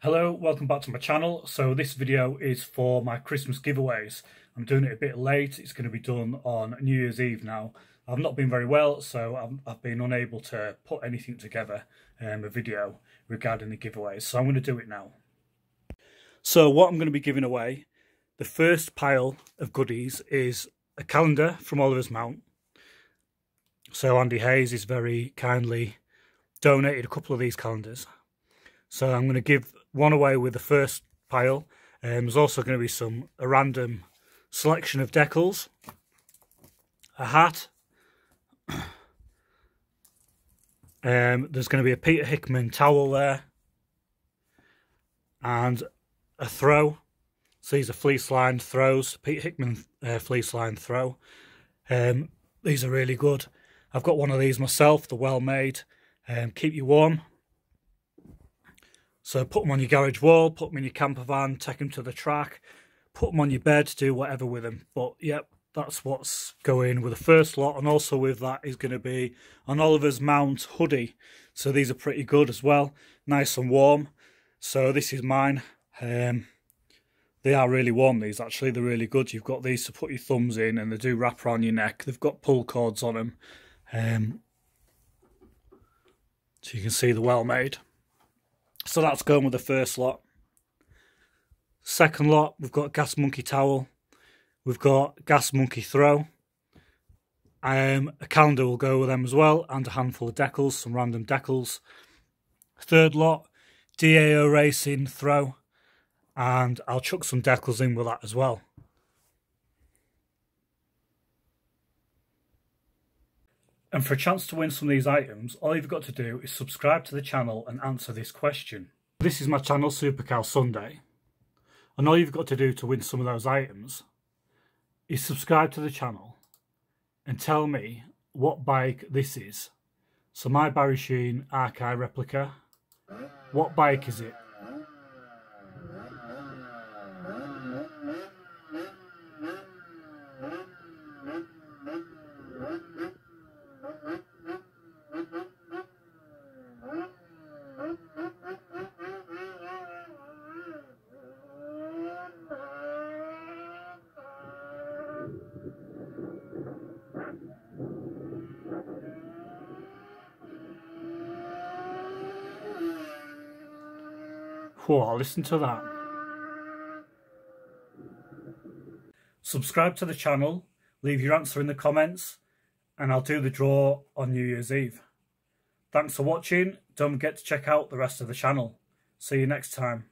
Hello, welcome back to my channel. So this video is for my Christmas giveaways. I'm doing it a bit late. It's going to be done on New Year's Eve now. I've not been very well, so I've been unable to put anything together, a video regarding the giveaways. So I'm going to do it now. So what I'm going to be giving away, the first pile of goodies is a calendar from Oliver's Mount. So Andy Hayes has very kindly donated a couple of these calendars. So I'm going to give one away with the first pile. There's also going to be a random selection of decals, a hat. There's going to be a Peter Hickman towel there, and a throw. So these are fleece-lined throws, Peter Hickman fleece-lined throw. These are really good. I've got one of these myself, the Well-Made. Keep you warm. So put them on your garage wall, put them in your camper van, take them to the track, put them on your bed, do whatever with them. But yep, that's what's going with the first lot. And also with that is going to be an Oliver's Mount hoodie. So these are pretty good as well, nice and warm. So this is mine. They are really warm, these actually, they're really good. You've got these to put your thumbs in and they do wrap around your neck. They've got pull cords on them. So you can see the Well-Made. So that's going with the first lot. Second lot, we've got Gas Monkey towel. We've got Gas Monkey throw. A calendar will go with them as well, and a handful of decals, some random decals. Third lot, DAO Racing throw. And I'll chuck some decals in with that as well. And for a chance to win some of these items, all you've got to do is subscribe to the channel and answer this question. This is my channel, Supercow Sunday. And all you've got to do to win some of those items is subscribe to the channel and tell me what bike this is. So my Barry Sheene Archive replica, what bike is it? Whoa, listen to that. Subscribe to the channel, leave your answer in the comments, and I'll do the draw on New Year's Eve. Thanks for watching. Don't forget to check out the rest of the channel. See you next time.